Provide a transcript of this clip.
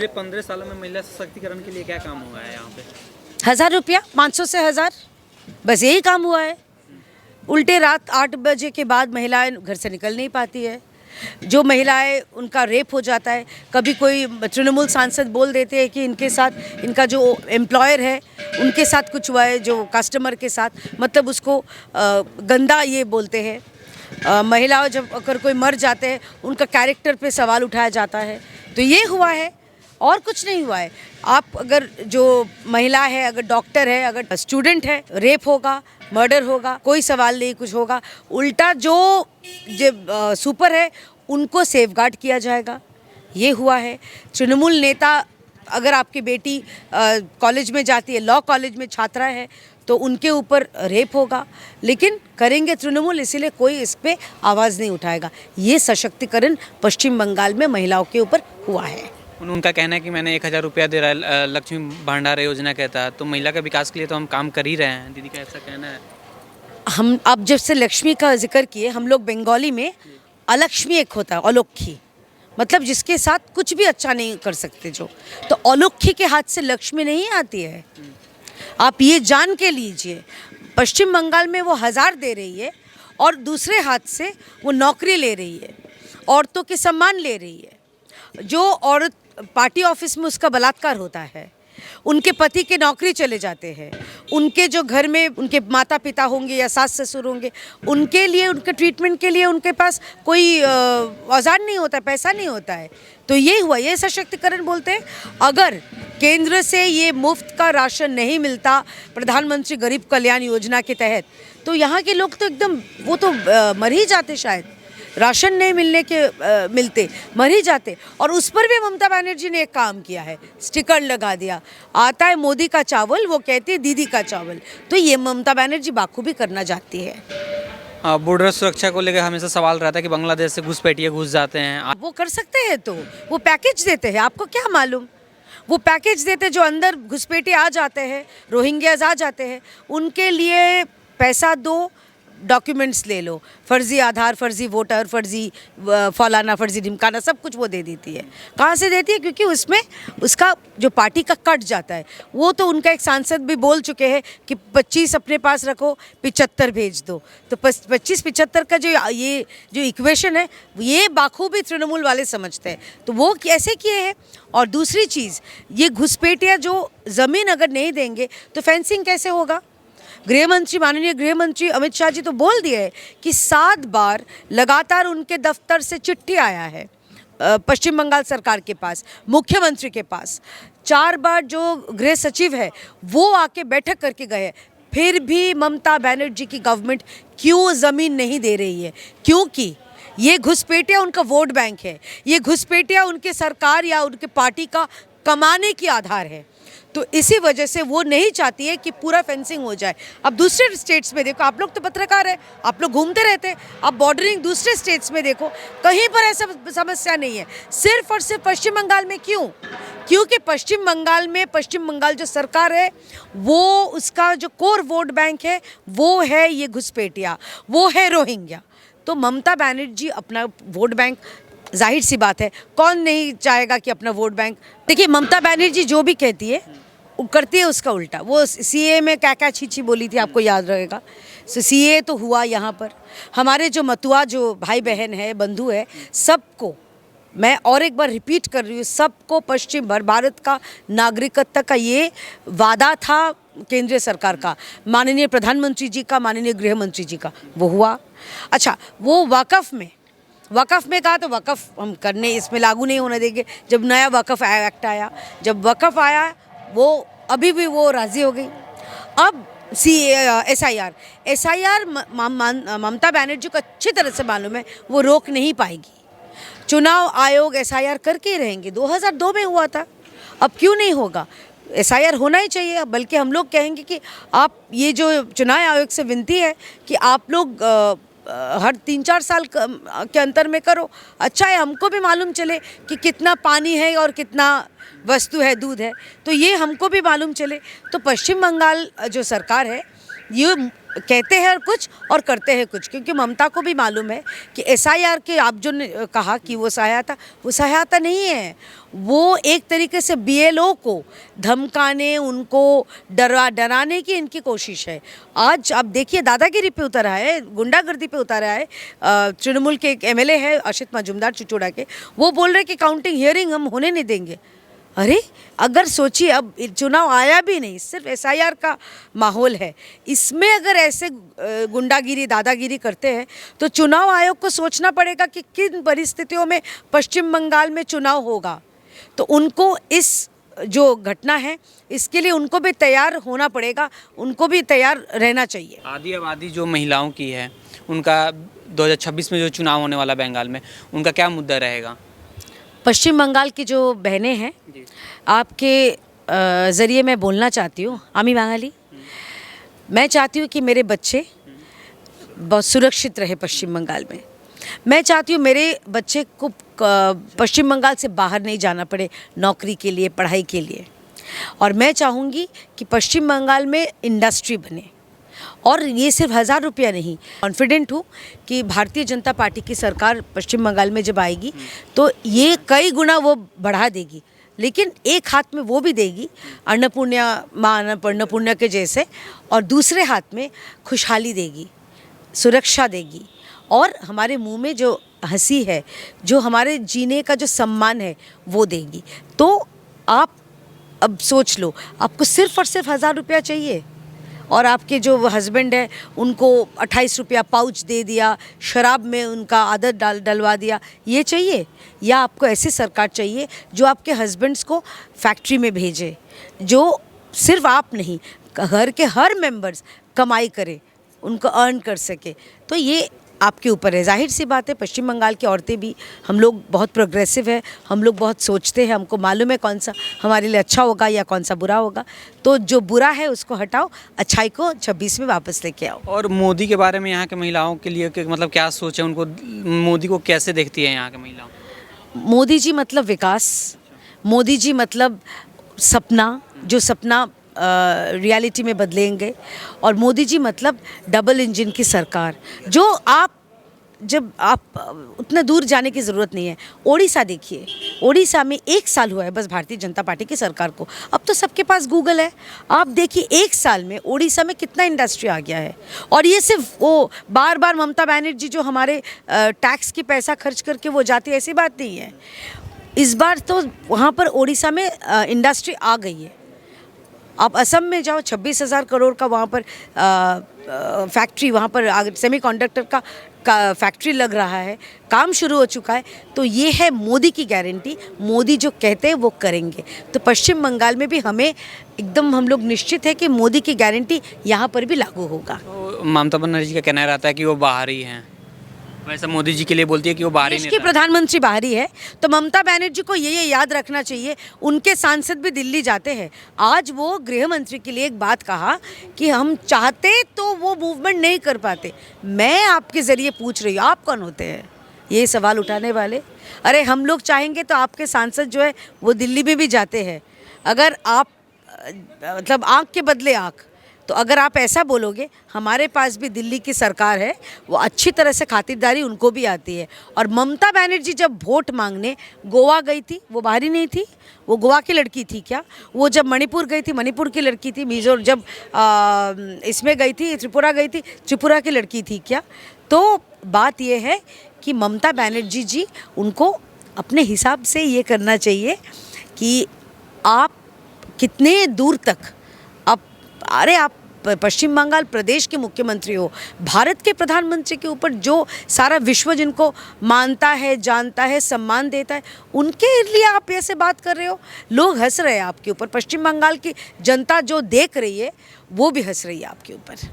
पिछले 15 सालों में महिला सशक्तिकरण के लिए क्या काम हुआ है यहाँ पे? 1000 रुपया, 500 से 1000, बस यही काम हुआ है। उल्टे रात 8 बजे के बाद महिलाएं घर से निकल नहीं पाती है। जो महिलाएं, उनका रेप हो जाता है। कभी कोई तृणमूल सांसद बोल देते हैं कि इनके साथ, इनका जो एम्प्लॉयर है उनके साथ कुछ हुआ है, जो कस्टमर के साथ, मतलब उसको गंदा ये बोलते हैं। महिलाओं जब अगर कोई मर जाते हैं उनका कैरेक्टर पे सवाल उठाया जाता है। तो ये हुआ है और कुछ नहीं हुआ है। आप अगर जो महिला है, अगर डॉक्टर है, अगर स्टूडेंट है, रेप होगा, मर्डर होगा, कोई सवाल नहीं, कुछ होगा। उल्टा जो सुपर है उनको सेफगार्ड किया जाएगा, ये हुआ है। तृणमूल नेता, अगर आपकी बेटी कॉलेज में जाती है, लॉ कॉलेज में छात्रा है, तो उनके ऊपर रेप होगा, लेकिन करेंगे तृणमूल, इसीलिए कोई इस पर आवाज़ नहीं उठाएगा। ये सशक्तिकरण पश्चिम बंगाल में महिलाओं के ऊपर हुआ है। उनका कहना है कि मैंने 1000 रुपया दे रहा है लक्ष्मी भंडार योजना के तहत, तो महिला के विकास के लिए तो हम काम कर ही रहे हैं। दीदी का ऐसा कहना है। हम अब जब से लक्ष्मी का जिक्र किए, हम लोग बंगाली में अलक्ष्मी एक होता है, अलौखी, मतलब जिसके साथ कुछ भी अच्छा नहीं कर सकते जो, तो अलौखी के हाथ से लक्ष्मी नहीं आती है। आप ये जान के लीजिए, पश्चिम बंगाल में वो 1000 दे रही है और दूसरे हाथ से वो नौकरी ले रही है, औरतों के सम्मान ले रही है। जो औरत पार्टी ऑफिस में उसका बलात्कार होता है, उनके पति के नौकरी चले जाते हैं, उनके जो घर में उनके माता पिता होंगे या सास ससुर होंगे, उनके लिए, उनके ट्रीटमेंट के लिए उनके पास कोई औजार नहीं होता, पैसा नहीं होता है। तो ये हुआ, ये सशक्तिकरण बोलते हैं। अगर केंद्र से ये मुफ्त का राशन नहीं मिलता प्रधानमंत्री गरीब कल्याण योजना के तहत, तो यहाँ के लोग तो एकदम वो तो मर ही जाते, शायद राशन नहीं मिलने के मिलते मर ही जाते। और उस पर भी ममता बनर्जी ने एक काम किया है, स्टिकर लगा दिया, आता है मोदी का चावल, वो कहती है दीदी का चावल। तो ये ममता बनर्जी बाखूबी करना चाहती है। बॉर्डर सुरक्षा को लेकर हमेशा सवाल रहता है कि बांग्लादेश से घुसपैठिए घुस जाते हैं। वो कर सकते हैं, तो वो पैकेज देते हैं, आपको क्या मालूम। वो पैकेज देते जो अंदर घुसपैठिए आ जाते हैं, रोहिंग्याज आ जाते हैं, उनके लिए पैसा दो, डॉक्यूमेंट्स ले लो, फर्जी आधार, फर्जी वोटर, फर्जी फलाना, फर्जी ढिमकाना, सब कुछ वो दे देती है। कहाँ से देती है? क्योंकि उसमें उसका जो पार्टी का कट जाता है। वो तो उनका एक सांसद भी बोल चुके हैं कि 25 अपने पास रखो, 75 भेज दो। तो 25-75 का ये जो इक्वेशन है, ये बाखूबी तृणमूल वाले समझते हैं, तो वो कैसे किए हैं। और दूसरी चीज़, ये घुसपैठिया जो ज़मीन अगर नहीं देंगे तो फेंसिंग कैसे होगा। गृहमंत्री, माननीय गृहमंत्री अमित शाह जी तो बोल दिए है कि 7 बार लगातार उनके दफ्तर से चिट्ठी आया है पश्चिम बंगाल सरकार के पास, मुख्यमंत्री के पास। 4 बार जो गृह सचिव है वो आके बैठक करके गए, फिर भी ममता बनर्जी की गवर्नमेंट क्यों ज़मीन नहीं दे रही है? क्योंकि ये घुसपैठिया उनका वोट बैंक है, ये घुसपैठिया उनके सरकार या उनके पार्टी का कमाने की आधार है। तो इसी वजह से वो नहीं चाहती है कि पूरा फेंसिंग हो जाए। अब दूसरे स्टेट्स में देखो, आप लोग तो पत्रकार हैं, आप लोग घूमते रहते हैं, आप बॉर्डरिंग दूसरे स्टेट्स में देखो, कहीं पर ऐसा समस्या नहीं है। सिर्फ और सिर्फ पश्चिम बंगाल में क्यों? क्योंकि पश्चिम बंगाल में, पश्चिम बंगाल जो सरकार है, वो उसका जो कोर वोट बैंक है वो है ये घुसपैठिया, वो है रोहिंग्या। तो ममता बनर्जी अपना वोट बैंक, जाहिर सी बात है, कौन नहीं चाहेगा कि अपना वोट बैंक। देखिए, ममता बनर्जी जो भी कहती है वो करती है उसका उल्टा। वो सीए में क्या क्या छी बोली थी, आपको याद रहेगा। सो सीए तो हुआ यहाँ पर। हमारे जो मतुआ जो भाई बहन है, बंधु है, सबको मैं और एक बार रिपीट कर रही हूँ, सबको पश्चिम भारत का नागरिकता का ये वादा था केंद्रीय सरकार का, माननीय प्रधानमंत्री जी का, माननीय गृह मंत्री जी का, वो हुआ। अच्छा, वो वक़्फ़ में कहा तो वक़्फ़ हम करने, इसमें लागू नहीं होने देंगे। जब नया वक़्फ़ एक्ट आया, जब वक़्फ़ आया, वो अभी भी वो राज़ी हो गई। अब SIR ममता बनर्जी को अच्छी तरह से मालूम है, वो रोक नहीं पाएगी। चुनाव आयोग SIR करके ही रहेंगे। 2002 में हुआ था, अब क्यों नहीं होगा? SIR होना ही चाहिए। बल्कि हम लोग कहेंगे कि आप ये जो चुनाव आयोग से विनती है कि आप लोग हर 3-4 साल के अंतर में करो। अच्छा है, हमको भी मालूम चले कि कितना पानी है और कितना वस्तु है, दूध है, तो ये हमको भी मालूम चले। तो पश्चिम बंगाल जो सरकार है ये कहते हैं कुछ और करते हैं कुछ, क्योंकि ममता को भी मालूम है कि एसआईआर के आप जो कहा कि वो सहायता नहीं है। वो एक तरीके से बीएलओ को धमकाने, उनको डराने की इनकी कोशिश है। आज आप देखिए दादागिरी पे उतरा है, गुंडागर्दी पे उतरा है। तृणमूल के एक एमएलए है अशित मजूमदार चिचोड़ा के, वो बोल रहे कि काउंटिंग हियरिंग हम होने नहीं देंगे। अरे अगर सोचिए, अब चुनाव आया भी नहीं, सिर्फ एसआईआर का माहौल है, इसमें अगर ऐसे गुंडागिरी दादागिरी करते हैं तो चुनाव आयोग को सोचना पड़ेगा कि किन परिस्थितियों में पश्चिम बंगाल में चुनाव होगा। तो उनको इस जो घटना है इसके लिए उनको भी तैयार होना पड़ेगा, उनको भी तैयार रहना चाहिए। आधी आबादी जो महिलाओं की है, उनका 2026 में जो चुनाव होने वाला बंगाल में, उनका क्या मुद्दा रहेगा? पश्चिम बंगाल की जो बहनें हैं, आपके ज़रिए मैं बोलना चाहती हूँ, आमी बांगाली, मैं चाहती हूँ कि मेरे बच्चे बहुत सुरक्षित रहे पश्चिम बंगाल में। मैं चाहती हूँ मेरे बच्चे को पश्चिम बंगाल से बाहर नहीं जाना पड़े नौकरी के लिए, पढ़ाई के लिए। और मैं चाहूँगी कि पश्चिम बंगाल में इंडस्ट्री बने, और ये सिर्फ 1000 रुपया नहीं। कॉन्फिडेंट हूँ कि भारतीय जनता पार्टी की सरकार पश्चिम बंगाल में जब आएगी तो ये कई गुना वो बढ़ा देगी, लेकिन एक हाथ में वो भी देगी अन्नपूर्णा, माँ अन्नपूर्णा के जैसे, और दूसरे हाथ में खुशहाली देगी, सुरक्षा देगी, और हमारे मुंह में जो हंसी है, जो हमारे जीने का जो सम्मान है, वो देगी। तो आप अब सोच लो, आपको सिर्फ और सिर्फ 1000 रुपया चाहिए, और आपके जो हस्बैंड है उनको 28 रुपया पाउच दे दिया, शराब में उनका आदत डलवा दिया, ये चाहिए? या आपको ऐसी सरकार चाहिए जो आपके हस्बैंड्स को फैक्ट्री में भेजे, जो सिर्फ आप नहीं, घर के हर मेंबर्स कमाई करे, उनको अर्न कर सके? तो ये आपके ऊपर है। जाहिर सी बात है, पश्चिम बंगाल की औरतें भी, हम लोग बहुत प्रोग्रेसिव है, हम लोग बहुत सोचते हैं, हमको मालूम है कौन सा हमारे लिए अच्छा होगा या कौन सा बुरा होगा। तो जो बुरा है उसको हटाओ, अच्छाई को 26 में वापस लेके आओ। और मोदी के बारे में यहाँ के महिलाओं के लिए मतलब क्या सोच है, उनको मोदी को कैसे देखती है यहाँ के महिलाओं? मोदी जी मतलब विकास, मोदी जी मतलब सपना, जो सपना रियलिटी में बदलेंगे, और मोदी जी मतलब डबल इंजन की सरकार। जो आप जब आप उतना दूर जाने की ज़रूरत नहीं है। ओडिशा देखिए, ओडिशा में 1 साल हुआ है बस भारतीय जनता पार्टी की सरकार को, अब तो सबके पास गूगल है। आप देखिए 1 साल में ओडिशा में कितना इंडस्ट्री आ गया है। और ये सिर्फ वो बार बार ममता बनर्जी जो हमारे टैक्स की पैसा खर्च करके वो जाती है, ऐसी बात नहीं है। इस बार तो वहाँ पर ओडिशा में इंडस्ट्री आ गई है। आप असम में जाओ, 26,000 करोड़ का वहाँ पर फैक्ट्री, वहाँ पर सेमीकंडक्टर का फैक्ट्री लग रहा है, काम शुरू हो चुका है। तो ये है मोदी की गारंटी, मोदी जो कहते हैं वो करेंगे। तो पश्चिम बंगाल में भी हमें एकदम, हम लोग निश्चित है कि मोदी की गारंटी यहाँ पर भी लागू होगा। तो ममता बनर्जी का कहना रहता है कि वो बाहरी हैं, वैसा मोदी जी के लिए बोलती है कि वो बाहरी देश नेता की प्रधानमंत्री बाहरी है। तो ममता बनर्जी को ये याद रखना चाहिए, उनके सांसद भी दिल्ली जाते हैं। आज वो गृह मंत्री के लिए एक बात कहा कि हम चाहते तो वो मूवमेंट नहीं कर पाते। मैं आपके ज़रिए पूछ रही हूँ, आप कौन होते हैं ये सवाल उठाने वाले? अरे हम लोग चाहेंगे तो आपके सांसद जो है वो दिल्ली में भी जाते हैं। अगर आप मतलब आँख के बदले आँख, तो अगर आप ऐसा बोलोगे, हमारे पास भी दिल्ली की सरकार है, वो अच्छी तरह से खातिरदारी उनको भी आती है। और ममता बनर्जी जब वोट मांगने गोवा गई थी, वो बाहरी नहीं थी, वो गोवा की लड़की थी क्या? वो जब मणिपुर गई थी, मणिपुर की लड़की थी। मिजोरम जब इसमें गई थी, त्रिपुरा गई थी, त्रिपुरा की लड़की थी क्या? तो बात ये है कि ममता बनर्जी जी, उनको अपने हिसाब से ये करना चाहिए कि आप कितने दूर तक, अरे आप पश्चिम बंगाल प्रदेश के मुख्यमंत्री हो, भारत के प्रधानमंत्री के ऊपर जो सारा विश्व जिनको मानता है, जानता है, सम्मान देता है, उनके लिए आप ऐसे बात कर रहे हो। लोग हंस रहे हैं आपके ऊपर, पश्चिम बंगाल की जनता जो देख रही है वो भी हंस रही है आपके ऊपर।